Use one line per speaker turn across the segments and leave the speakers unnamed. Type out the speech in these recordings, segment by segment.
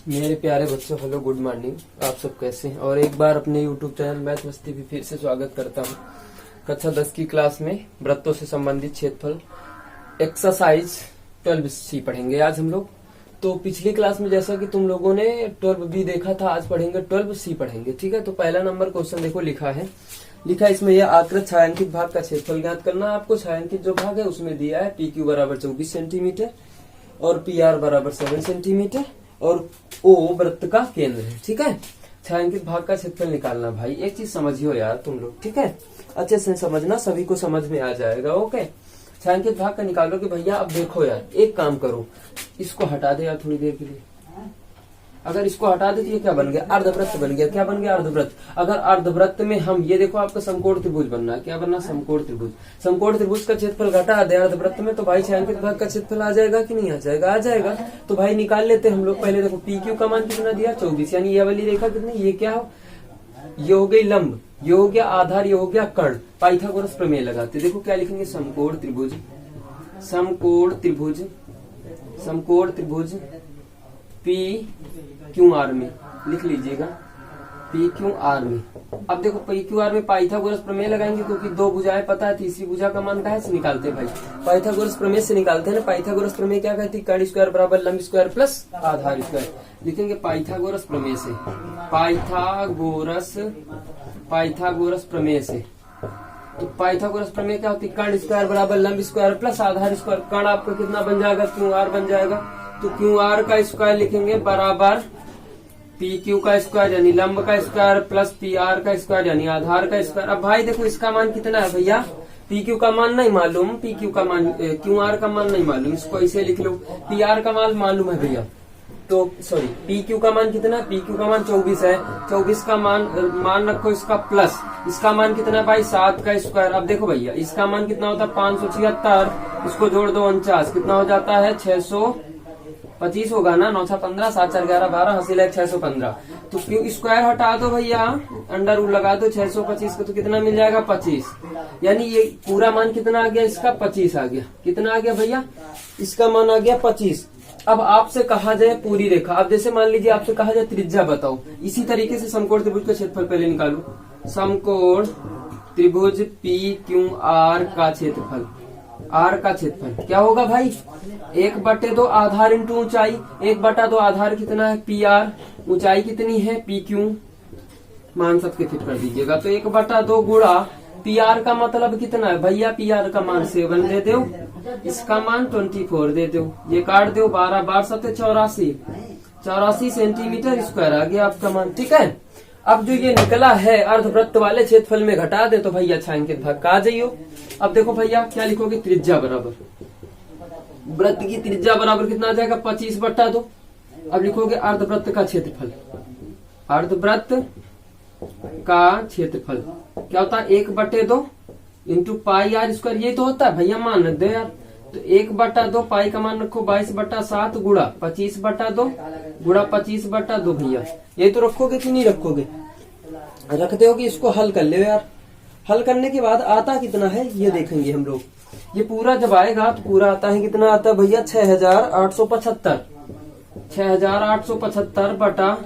मेरे प्यारे बच्चों, हेलो, गुड मॉर्निंग। आप सब कैसे हैं? और एक बार अपने यूट्यूब चैनल मैथ मस्ती भी फिर से स्वागत करता हूं। कक्षा 10 की क्लास में वृत्तों से संबंधित क्षेत्रफल एक्सरसाइज 12C पढ़ेंगे आज हम लोग। तो पिछली क्लास में जैसा कि तुम लोगों ने 12B देखा था, आज पढ़ेंगे 12C पढ़ेंगे। ठीक है, तो पहला नंबर क्वेश्चन देखो लिखा है इसमें यह आकृत छायांकित भाग का क्षेत्रफल ज्ञात करना। आपको छायांकित जो भाग है उसमें दिया है PQ बराबर 24 सेंटीमीटर और PR बराबर 7 सेंटीमीटर और O वृत्त का केंद्र है। ठीक है, छायांकित भाग का क्षेत्रफल निकालना। भाई एक चीज समझियो यार तुम लोग, ठीक है, अच्छे से समझना, सभी को समझ में आ जाएगा। ओके, छायांकित भाग का निकालो कि भैया अब देखो यार, एक काम करो, इसको हटा दे यार थोड़ी देर के लिए। अगर इसको हटा दे तो ये क्या बन गया? अर्धवृत्त बन गया। क्या बन गया? अर्धवृत्त। अगर अर्धवृत्त में हम ये देखो, आपका समकोण त्रिभुज बनना है। क्या बनना? समकोण त्रिभुज। समकोण त्रिभुज का क्षेत्रफल घटा दे अर्धवृत्त में, तो भाई छायांकित भाग का क्षेत्रफल आ जाएगा कि नहीं आ जाएगा? आ जाएगा। तो भाई निकाल लेते हम लोग। पहले देखो PQ का मान कितना दिया? 24, यानी ये वाली रेखा कितनी? ये क्या हो? ये हो गई लंब, ये हो गया आधार, ये हो गया कर्ण। पाइथागोरस प्रमेय लगाते। देखो क्या लिखेंगे? समकोण त्रिभुज, समकोण त्रिभुज, समकोण त्रिभुज PQR में लिख लीजिएगा, PQR में। अब देखो PQR में पाइथागोरस प्रमेय लगाएंगे, क्योंकि दो भुजाएं पता है, तीसरी भुजा का मान कहाँ से निकालते हैं भाई? पाइथागोरस प्रमेय से निकालते हैं ना। पाइथागोरस प्रमेय क्या कहती है? कर्ण स्क्वायर बराबर लंब स्क्वायर प्लस आधार स्क्वायर। लिखेंगे पाइथागोरस प्रमेय से, पाइथागोरस प्रमेय से। तो पाइथागोरस प्रमेय क्या होती है? कर्ण स्क्वायर बराबर लंब स्क्वायर प्लस आधार स्क्वायर। कर्ण आपका कितना बन जाएगा? QR बन जाएगा। तो QR का स्क्वायर लिखेंगे बराबर PQ का स्क्वायर यानी लंब का स्क्वायर प्लस PR का स्क्वायर यानी आधार का स्क्वायर। अब भाई देखो इसका मान कितना है भैया? PQ का मान नहीं मालूम, PQ का मान, QR का मान नहीं मालूम, इसको इसे लिख लो। PR का मान मालूम है भैया, तो सॉरी, PQ का मान कितना? PQ का मान 24 है। 24 का मान रखो इसका प्लस, इसका मान कितना भाई? 7 का स्क्वायर। अब देखो भैया इसका मान कितना होता है? 576, इसको जोड़ दो 49, कितना हो जाता है? 625 होगा ना। 9 6 15, 7 4 11 12, हंसी लायक 615। तो क्यों स्क्वायर हटा दो भैया, अंडर रूट लगा दो 625 का, तो कितना मिल जाएगा? 25। यानी ये पूरा मान कितना आ गया? इसका 25 आ गया। कितना आ गया भैया? इसका मान आ गया 25। अब आपसे कहा जाए पूरी रेखा, अब जैसे मान लीजिए आपसे कहा जाए त्रिज्या बताओ, इसी तरीके से समकोण त्रिभुज का क्षेत्रफल पहले निकालो। समकोण त्रिभुज PQR का क्षेत्रफल, R का क्षेत्रफल क्या होगा भाई? 1/2 आधार इंटू ऊंचाई। 1/2 आधार कितना है? PR। ऊंचाई कितनी है? PQ। मान सबके फिट कर दीजिएगा। तो 1/2 गुणा PR का मतलब कितना है भैया? PR का मान 7 दे दो, इसका मान 24 दे दो, ये काट दो 12 12 7 84 सेंटीमीटर स्क्वायर आ गया आपका मान। ठीक है, अब जो ये निकला है अर्धवृत्त वाले क्षेत्रफल में घटा दे तो भैया छायांकित भाग का आ जाइयो। अब देखो भैया क्या लिखोगे? त्रिज्या बराबर, वृत्त की त्रिज्या बराबर कितना आ जाएगा? 25/2। अब लिखोगे अर्धवृत्त का क्षेत्रफल, अर्धवृत्त का क्षेत्रफल क्या होता है? 1/2 इंटू पाई R स्क्वायर, ये तो होता है भैया, मान रख दो यार। तो 1/2 पाई का मान रखो 22/7 गुणा 25/2 गुणा 25/2 भैया, ये तो रखोगे कि नहीं रखोगे? रखते हो कि इसको हल कर ले यार। हल करने के बाद आता कितना है ये देखेंगे हम लोग। ये पूरा जब आएगा तो पूरा आता है कितना आता है भैया? 6875। 6875 बटा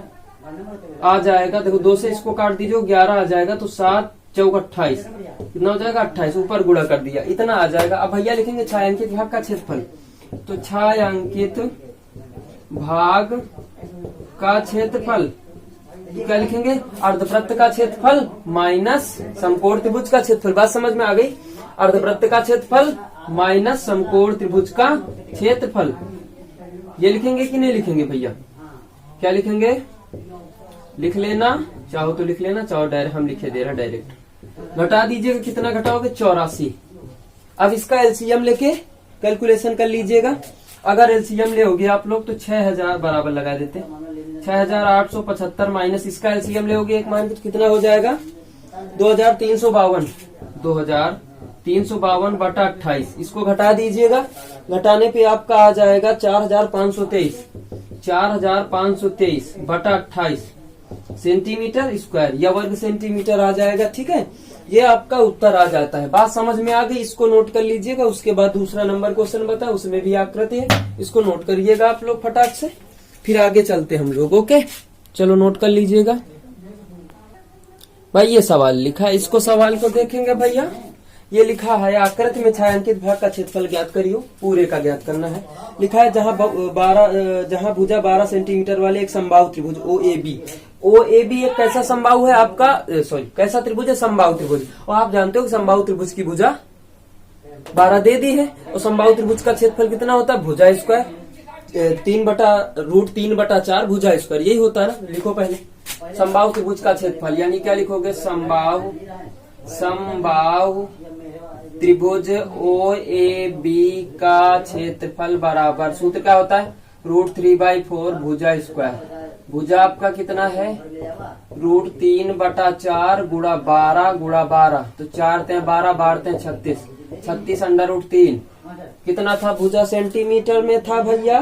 आ जाएगा, देखो 2 से इसको काट दीजिए 11 आ जाएगा, तो 7 4 28, कितना हो जाएगा? 28। ऊपर गुणा कर दिया, इतना आ जाएगा। अब भैया लिखेंगे छायांकित भाग का क्षेत्रफल। तो छायांकित भाग का क्षेत्रफल क्या लिखेंगे? अर्धवृत्त का क्षेत्रफल माइनस समकोण त्रिभुज का क्षेत्रफल। बात समझ में आ गई? अर्धवृत्त का क्षेत्रफल माइनस समकोण त्रिभुज का क्षेत्रफल। ये लिखेंगे कि नहीं लिखेंगे भैया? क्या लिखेंगे? लिख लेना, चाहो तो लिख लेना, चाहो डायरेक्ट हम लिखे दे रहा डायरेक्ट। घटा दीजिएगा, कितना घटाओगे? 84। अब इसका एलसीएम लेके कैलकुलेशन कर लीजिएगा। अगर एलसीएम ले होगे आप लोग तो 6000 बराबर लगा देते, 6875 माइनस इसका एलसीएम ले होगे एक मान कितना हो जाएगा? 2352, 2352 बटा 28। इसको घटा दीजिएगा, घटाने पे आपका आ जाएगा 4523, 4523 बटा 28 सेंटीमीटर स्क्वायर या वर्ग सेंटीमीटर आ जाएगा। ठीक है, ये आपका उत्तर आ जाता है। बात समझ में आ गई? इसको नोट कर लीजिएगा। उसके बाद दूसरा नंबर क्वेश्चन बता, उसमें भी आकृति है, इसको नोट करिएगा आप लोग फटाक से। फिर आगे चलते हम लोग। ओके, चलो नोट कर लीजिएगा भाई। ये सवाल लिखा है, इसको सवाल को देखेंगे भैया। ये लिखा है आकृति में छायांकित भाग का क्षेत्रफल ज्ञात करियो, पूरे का ज्ञात करना है। लिखा है जहां भुजा 12 सेंटीमीटर वाले एक समबाहु त्रिभुज OAB एक कैसा समबाहु है आपका, सॉरी कैसा त्रिभुज है, समबाहु त्रिभुज। और आप जानते हो कि समबाहु त्रिभुज की भुजा 12 दे दी है। और समबाहु त्रिभुज का क्षेत्रफल कितना होता है, भुजा स्क्वायर 3/√3/4 भुजा स्क्वायर, यही होता है ना। लिखो पहले समबाहु त्रिभुज का क्षेत्रफल, यानी क्या लिखोगे, समबाहु त्रिभुज OAB का क्षेत्रफल बराबर, सूत्र क्या होता है, √3/4 भुजा स्क्वायर। भुजा आपका कितना है, √3/4 गुणा 12 तो 4 × 12 12 × 36 √3 कितना था भुजा, सेंटीमीटर में था भैया,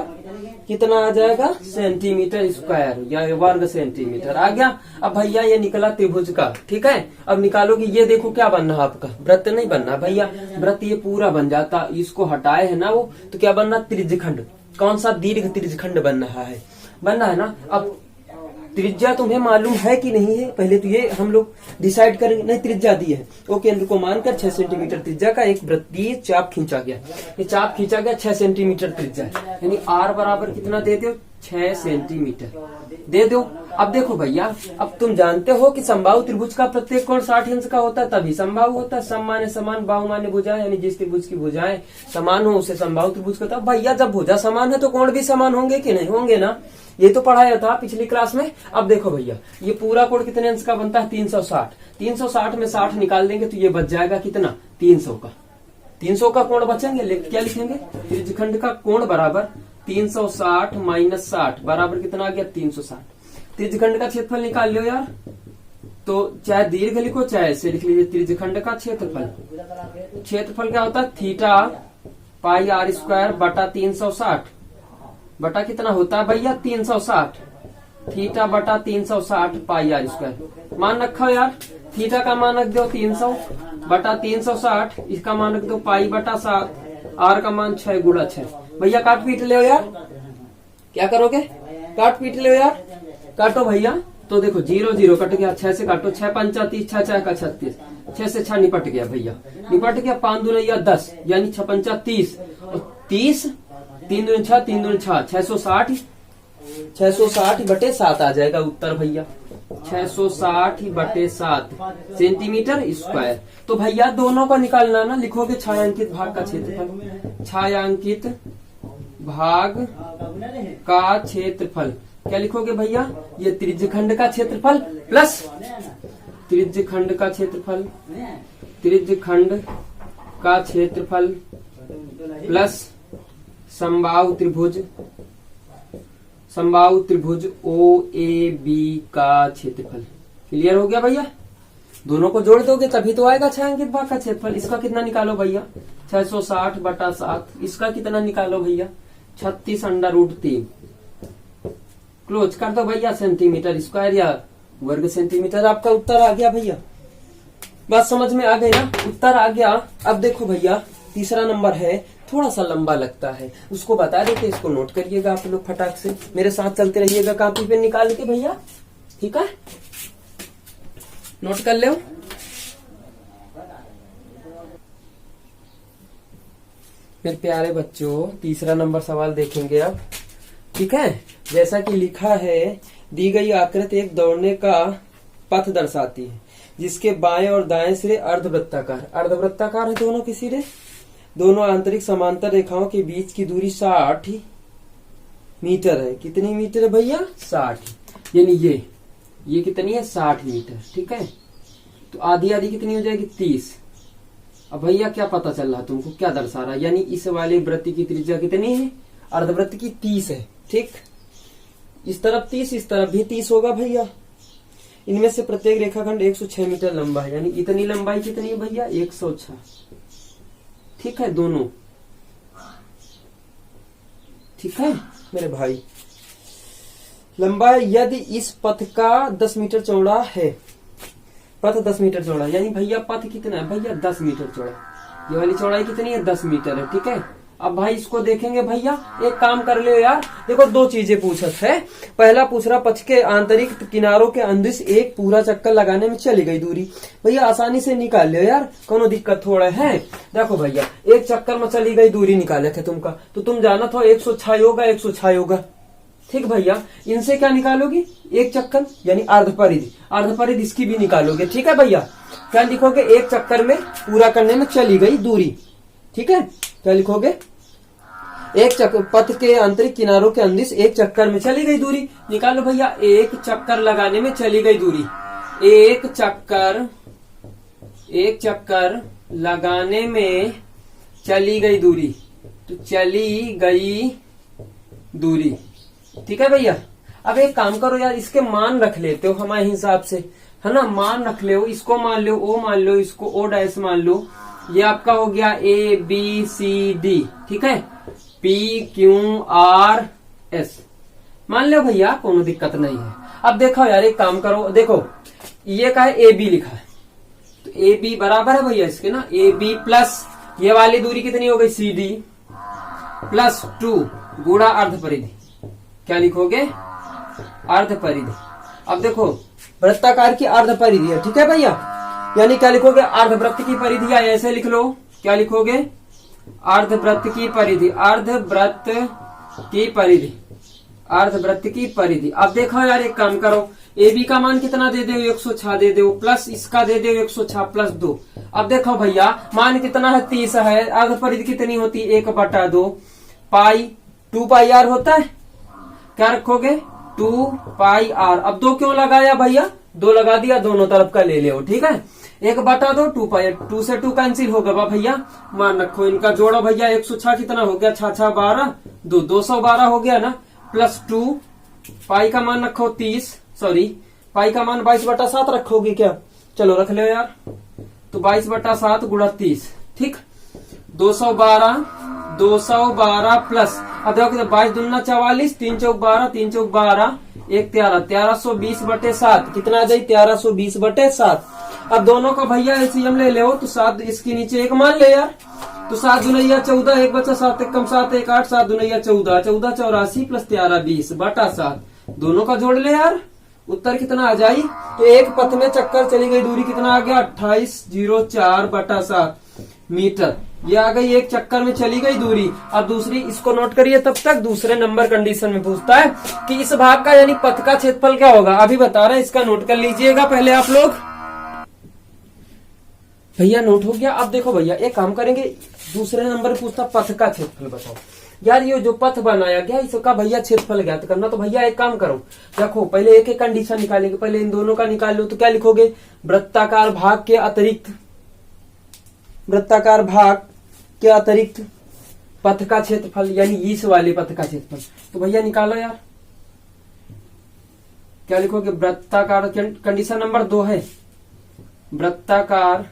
कितना आ जाएगा, सेंटीमीटर स्क्वायर या वर्ग सेंटीमीटर आ गया। अब भैया ये निकला त्रिभुज का, ठीक है। अब निकालोगे, ये देखो क्या बनना है आपका, वृत्त नहीं बनना भैया, वृत्त ये पूरा बन जाता, इसको हटाए है ना वो, तो क्या बनना, त्रिज्यखंड। कौन सा, दीर्घ त्रिज्यखंड बन रहा है, बनना है ना। अब त्रिज्या तुम्हें मालूम है कि नहीं है, पहले तो ये हम लोग डिसाइड करेंगे। नहीं, त्रिज्या दी है, वो केंद्र को मानकर 6 सेंटीमीटर त्रिज्या का एक वृत्तीय चाप खींचा गया। ये चाप खींचा गया 6 सेंटीमीटर त्रिज्या, यानी R बराबर कितना दे दो, 6 सेंटीमीटर दे दो। अब देखो भैया, अब तुम जानते हो कि समबाहु त्रिभुज का प्रत्येक कोण 60 अंश का होता है, तभी समबाहु होता है। सम माने समान, बाहु माने भुजा, यानी जिस त्रिभुज की भुजाएं समान हो उसे समबाहु त्रिभुज कहता है। भैया जब भुजा समान है तो कोण भी समान होंगे कि नहीं होंगे ना, ये तो पढ़ाया था पिछली क्लास में। अब देखो भैया, ये पूरा कोण कितने अंश का बनता है, 360। 360 में 60 निकाल देंगे तो ये बच जाएगा कितना, 300 का। 300 का कोण बचेंगे, क्या लिखेंगे, त्रिज्यखंड का कोण बराबर 360 - 60 बराबर कितना आ गया, 360। त्रिज्यखंड का क्षेत्रफल निकाल लो यार, तो चाहे दीर्घ लिखो चाहे ऐसे लिख लीजिए। त्रिज्यखंड का क्षेत्रफल क्या होता है, थीटा पाई r² बटा 360 बटा कितना होता है भैया, 360 थीटा बटा 360 पाई r²। मान रखो यार, थीटा का मान रख दो 300 बटा 360, इसका मान रख दो पाई बटा 7, r का मान 6 × 6। भैया काट पीट ले यार, क्या करोगे, काट पीट ले यार, काटो भैया। तो देखो 0 0 कट गया, 6 से काटो, 6 × 5 = 30, 6 × 6 = 36, 6 से 6 निपट गया भैया, निपट गया। 5 दूनी 10, यानी 6 × 5 = 30, और 30 3 दूनी 6, 3 दूनी 6, 660/7 आ जाएगा उत्तर भैया, 660/7 सेंटीमीटर स्क्वायर। तो भैया दोनों का निकालना ना, लिखोगे छायांकित भाग का क्षेत्रफल, छायांकित भाग का क्षेत्रफल क्या लिखोगे भैया, ये त्रिज्यखंड का क्षेत्रफल प्लस त्रिज्यखंड का क्षेत्रफल, त्रिज्यखंड का क्षेत्रफल प्लस समबाहु त्रिभुज OAB का क्षेत्रफल। क्लियर हो गया भैया, दोनों को जोड़ दोगे तभी तो आएगा छायांकित भाग का क्षेत्रफल। इसका कितना निकालो भैया, 660/7, इसका कितना निकालो भैया, 36 √3। क्लोज कर दो भैया, सेंटीमीटर स्क्वायर या वर्ग सेंटीमीटर, आपका उत्तर आ गया भैया। बात समझ में आ गई ना, उत्तर आ गया। अब देखो भैया, तीसरा नंबर है, थोड़ा सा लंबा लगता है, उसको बता देते, इसको नोट करिएगा आप लोग फटाक से, मेरे साथ चलते रहिएगा कॉपी पे निकाल के भैया, ठीक है, नोट कर लो। मेरे प्यारे बच्चों, तीसरा नंबर सवाल देखेंगे अब, ठीक है। जैसा कि लिखा है, दी गई आकृति एक दौड़ने का पथ दर्शाती है, जिसके बाएं और दाएं सिरे अर्धवृत्ताकार है दोनों के सिरे, दोनों आंतरिक समांतर रेखाओं के बीच की दूरी 60 मीटर है। कितनी मीटर है भैया, 60, यानी ये कितनी है, 60 मीटर, ठीक है। तो आधी आधी कितनी हो जाएगी, 30। अब भैया क्या पता चल रहा तुमको, क्या दर्शा रहा, यानी इस वाले वृत्त की त्रिज्या कितनी है, अर्धवृत्त की 30 है, ठीक। इस तरफ 30, इस तरफ भी 30 होगा भैया। इनमें से प्रत्येक रेखाखंड 106 मीटर लंबा है, यानी इतनी लंबाई कितनी है भैया, 106, ठीक है, दोनों, ठीक है मेरे भाई। लंबाई यदि इस पथ का 10 मीटर चौड़ा है, पथ 10 मीटर चौड़ा, यानी भैया पथ कितना है भैया, 10 मीटर चौड़ा, ये वाली चौड़ाई कितनी है, 10 मीटर है, ठीक है। अब भाई इसको देखेंगे भैया, एक काम कर ले यार, देखो दो चीजें पूछत है। पहला पूछ रहा पथ के आंतरिक किनारों के अंदिश एक पूरा चक्कर लगाने में चली गई दूरी। भैया आसानी से निकाल लियो यार, कोनो दिक्कत थोड़ा है। देखो भैया एक चक्कर में चली गई दूरी निकाले थे तुमका, तो तुम जाना था 106 होगा, 106 होगा। ठीक भैया, इनसे क्या निकालोगी, एक चक्कर यानी अर्ध परिधि, अर्ध परिधि इसकी भी निकालोगे। ठीक है भैया, क्या लिखोगे, एक चक्कर में पूरा करने में चली गई दूरी। ठीक है, क्या लिखोगे, एक चक्कर पथ के आंतरिक किनारों के अंदिश एक चक्कर में चली गई दूरी। निकालो भैया, एक चक्कर लगाने में चली गई दूरी, एक चक्कर लगाने में चली गई दूरी, तो चली गई दूरी। ठीक है भैया, अब एक काम करो यार, इसके मान रख लेते हो हमारे हिसाब से, है ना, मान रख ले, इसको मान लो ओ, मान लो इसको ओ डैश मान लो। ये आपका हो गया ए बी सी डी। ठीक है, पी क्यू आर एस मान लो भैया, कोनो दिक्कत नहीं है। अब देखो यार, एक काम करो, देखो ये का है ए बी लिखा है, तो ए बी बराबर है भैया इसके ना, ए बी प्लस ये वाली दूरी कितनी हो गई सी डी प्लस 2 गुणा अर्ध परिधि। क्या लिखोगे, अर्ध परिधि। अब देखो वृत्ताकार की अर्ध परिधि है। ठीक है भैया, यानी क्या लिखोगे, अर्धवृत्त की परिधि, या ऐसे लिख लो, क्या लिखोगे, अर्धवृत्त की परिधि, अर्धवृत्त की परिधि, अर्धवृत्त की परिधि। अब देखो यार, एक काम करो, ए बी का मान कितना दे दो, 106 दे दो, प्लस इसका दे दो 106 प्लस 2। अब देखो भैया मान कितना है, 30 है, अर्ध परिधि कितनी होती है, 1/2 पाई 2 पाई आर होता है। क्या रखोगे, 2 पाई आर। अब 2 क्यों लगाया भैया, 2 लगा दिया, दोनों तरफ का ले लो। ठीक है, 1/2 2 पाई, 2 से 2 कैंसिल होगा भैया, मान रखो, इनका जोड़ो भैया, 106 कितना हो गया, 6 6 12 212 हो गया ना, प्लस 2 पाई का मान रखो 30, सॉरी पाई का मान 22/7 रखोगे क्या, चलो रख लो यार, तो 22/7 गुणा 30। ठीक, 212 प्लस, अब देखो 22 दूना 44, 3 चौक 12, 3 चौक 12, 1 13, 1320/7 कितना आ जाए, 1320/7। अब दोनों का भैया एलसीएम ले लो, तो 7 इसके नीचे 1 मान ले यार, तो 7 दुनैया 14, 1 बचा 7 1 कम 7 1 8, 7 दुनैया 14, 14 84 प्लस 13 20/7। दोनों का जोड़ ले यार, उत्तर कितना आ जाए, तो एक पथ में चक्कर चली गई दूरी कितना आ गया, 2804/7 मीटर। ये आ गई एक चक्कर में चली गई दूरी। अब दूसरी इसको नोट करिए, तब तक दूसरे नंबर कंडीशन में पूछता है कि इस भाग का यानी पथ का क्षेत्रफल क्या होगा। अभी बता रहे हैं, इसका नोट कर लीजिएगा पहले आप लोग। भैया नोट हो गया। अब देखो भैया, एक काम करेंगे, दूसरे नंबर पूछता पथ का क्षेत्रफल बताओ। यार ये जो पथ बनाया गया इसका भैया क्षेत्रफल ज्ञात करना, तो भैया एक काम करो, देखो पहले एक एक कंडीशन निकालेंगे, पहले इन दोनों का निकाल लो। तो क्या लिखोगे, वृत्ताकार भाग के अतिरिक्त, वृत्ताकार भाग के अतिरिक्त पथ का क्षेत्रफल, यानी इस वाले पथ का क्षेत्रफल। तो भैया निकालो यार, क्या लिखोगे, वृत्ताकार, कंडीशन नंबर 2 है, वृत्ताकार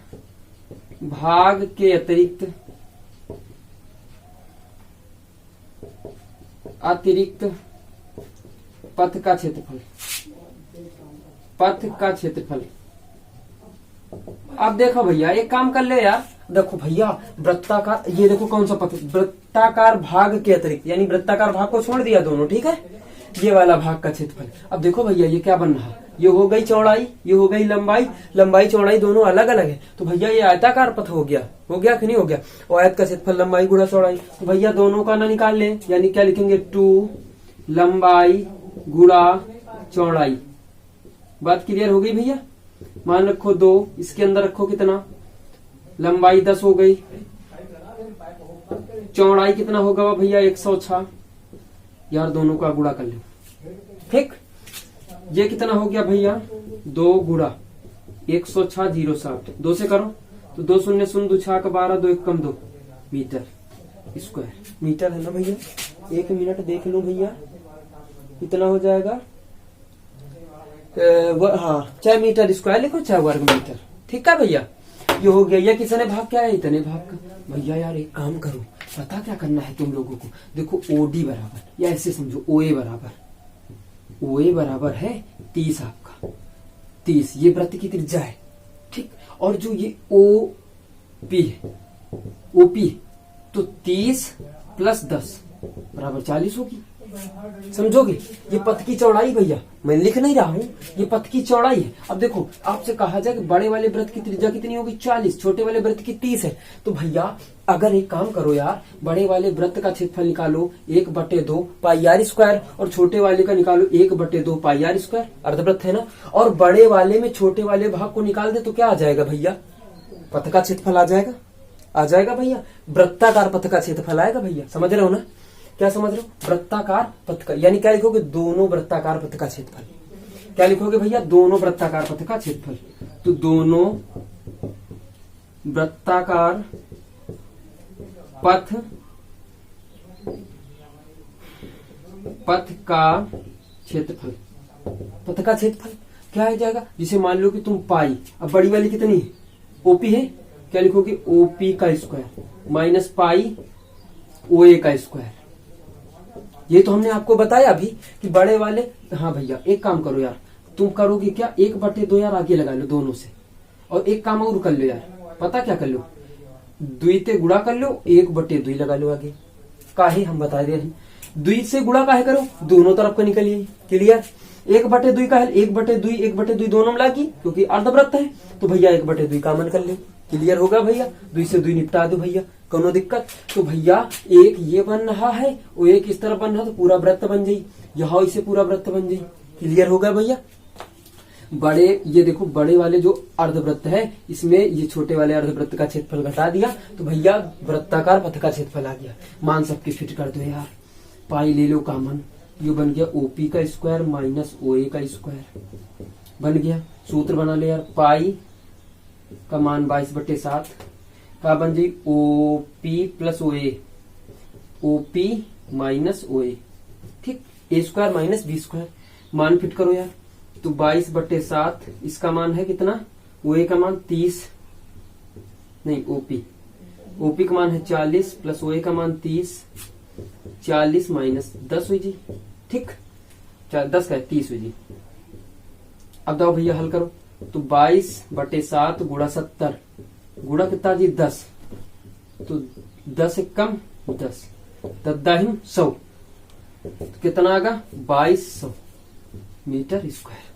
भाग के अतिरिक्त पथ का क्षेत्रफल, पथ का क्षेत्रफल। अब देखो भैया, एक काम कर ले यार, देखो भैया वृत्ताकार, ये देखो कौन सा पथ, वृत्ताकार भाग के अतिरिक्त, यानी वृत्ताकार भाग को छोड़ दिया दोनों। ठीक है, ये वाला भाग का क्षेत्रफल। अब देखो भैया ये क्या बन रहा है, ये हो गई चौड़ाई, ये हो गई लंबाई, लंबाई चौड़ाई दोनों अलग अलग है, तो भैया ये आयताकार पथ हो गया कि नहीं हो गया। और आयत का क्षेत्रफल लंबाई गुणा चौड़ाई, तो भैया दोनों का ना निकाल ले, यानी क्या लिखेंगे, 2 लंबाई गुणा चौड़ाई। बात क्लियर हो गई भैया, मान रखो 2, इसके अंदर रखो कितना, लंबाई 10 हो गई, चौड़ाई कितना होगा भैया 106, यार दोनों का गुणा कर लो। ठीक, ये कितना हो गया भैया, 2 गुणा 106 060, 2 से करो तो 2 0 0 2 6 12 2 1 कम 2 मीटर स्क्वायर, मीटर है ना भैया, 1 मिनट देख लो भैया कितना हो जाएगा, हाँ 6 मीटर स्क्वायर लिखो, 6 वर्ग मीटर। ठीक है भैया, ये हो गया। ये किसने भाग क्या है, इतने भाग का। भैया यार एक काम करो, पता क्या करना है तुम लोगों को, देखो ओडी बराबर, या ऐसे समझो ओए बराबर, ओए बराबर है 30 आपका, 30 ये वृत्त की त्रिज्या है। ठीक, और जो ये ओ पी है, ओपी तो 30 प्लस 10 बराबर 40 होगी। समझोगे? ये पथ की चौड़ाई भैया, मैं लिख नहीं रहा हूँ, ये पथ की चौड़ाई है। अब देखो आपसे कहा जाए कि बड़े वाले वृत्त की त्रिज्या कितनी होगी 40, छोटे वाले वृत्त की 30 है। तो भैया अगर एक काम करो यार, बड़े वाले वृत्त का क्षेत्रफल निकालो 1/2 पाई आर स्क्वायर और छोटे वाले का निकालो 1/2 पाई आर स्क्वायर, अर्धवृत्त है ना। और बड़े वाले में छोटे वाले भाग को निकाल दे तो क्या आ जाएगा भैया? पथ का क्षेत्रफल आ जाएगा भैया, वृत्ताकार पथ का क्षेत्रफल आएगा भैया। समझ रहे हो ना? क्या समझ रहे हो? वृत्ताकार पथ का, यानी क्या लिखोगे? दोनों वृत्ताकार पथ का क्षेत्रफल। क्या लिखोगे भैया? दोनों वृत्ताकार पथ का क्षेत्रफल। तो दोनों वृत्ताकार पथ का क्षेत्रफल, पथ का क्षेत्रफल क्या आ जाएगा? जिसे मान लो कि तुम पाई, अब बड़ी वाली कितनी है? ओपी है। क्या लिखोगे? ओपी का स्क्वायर माइनस पाई ओए का स्क्वायर। ये तो हमने आपको बताया अभी कि बड़े वाले। हाँ भैया एक काम करो यार, तुम करोगे क्या? 1/2 यार आगे लगा लो दोनों से, और एक काम और कर लो यार, पता क्या कर लो? द्विते गुणा कर लो, 1/2 लगा लो आगे। काहे हम बता दे रहे, द्वि से गुणा काहे करो? दोनों तरफ का निकलिए। क्लियर? 1/2 का है, 1/2 दोनों में लागी, क्योंकि अर्धवृत्त है तो भैया 1/2 कॉमन कर ले। क्लियर होगा भैया? 2 से 2 निपटा दो भैया, कोनो दिक्कत? तो भैया एक ये बन रहा है और एक इस तरफ बन रहा, तो पूरा वृत्त बन जाये, यहाँ इसे पूरा वृत्त बन जाये। क्लियर होगा भैया? बड़े, ये देखो बड़े वाले जो अर्धवृत्त है इसमें ये छोटे वाले अर्धवृत्त का क्षेत्रफल घटा दिया, तो भैया वृत्ताकार पथ का क्षेत्रफल आ गया। मान सबके फिट कर दो यार, पाई ले लो कॉमन, ये बन गया ओपी का स्क्वायर माइनस ओए का स्क्वायर बन गया। सूत्र बना ले यार, पाई का मान 22/7 का बन जाये ओपी प्लस ओए, ओपी माइनस ओए, ठीक, ए स्क्वायर माइनस बी स्क्वायर। मान फिट करो यार, तो 22/7 इसका मान है कितना? ओए का मान 30, नहीं ओपी का मान है 40 प्लस ओए का मान 30, 40 माइनस 10 हुई जी, ठीक, 10 का 30 हुई जी। अब दो भैया हल करो, तो 22/7 गुणा 70 गुणा कितना जी? 10, तो 10 से कम 10, 10 100, तो कितना आ गया? 2200 मीटर स्क्वायर।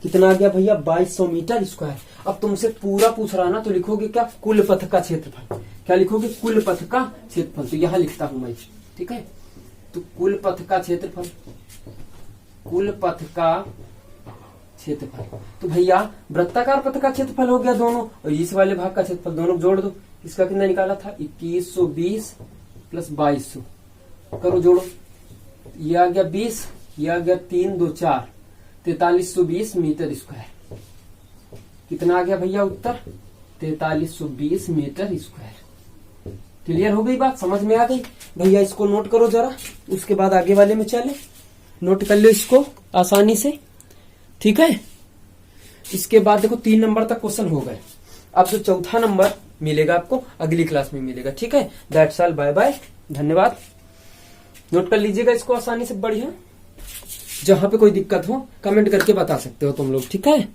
कितना आ गया भैया? 2200 मीटर स्क्वायर। अब तुमसे पूरा पूछ रहा ना, तो लिखोगे क्या? कुल पथ का क्षेत्रफल। क्या लिखोगे? कुल पथ का क्षेत्रफल। तो यहां लिखता हूं मैं, ठीक है। तो कुल पथ का क्षेत्रफल, कुल पथ का क्षेत्रफल। तो भैया वृत्ताकार पथ का क्षेत्रफल हो गया दोनों, और इस वाले भाग का क्षेत्रफल दोनों जोड़ दो। इसका कितना निकाला था? 2120 प्लस 2200, करो जोड़ो, ये आ गया 20, ये आ गया 3 2 4, 4320 मीटर स्क्वायर। कितना आ गया भैया उत्तर? 4320 मीटर स्क्वायर। क्लियर हो गई बात? समझ में आ गई भैया? इसको नोट करो जरा, उसके बाद आगे वाले में चले। नोट कर लो इसको आसानी से, ठीक है। इसके बाद देखो 3 नंबर तक क्वेश्चन हो गए। अब जो चौथा नंबर मिलेगा आपको अगली क्लास में मिलेगा, ठीक है। दैट्स ऑल, बाय बाय, धन्यवाद। नोट कर लीजिएगा इसको आसानी से, बढ़िया। जहां पे कोई दिक्कत हो कमेंट करके बता सकते हो तुम लोग, ठीक है।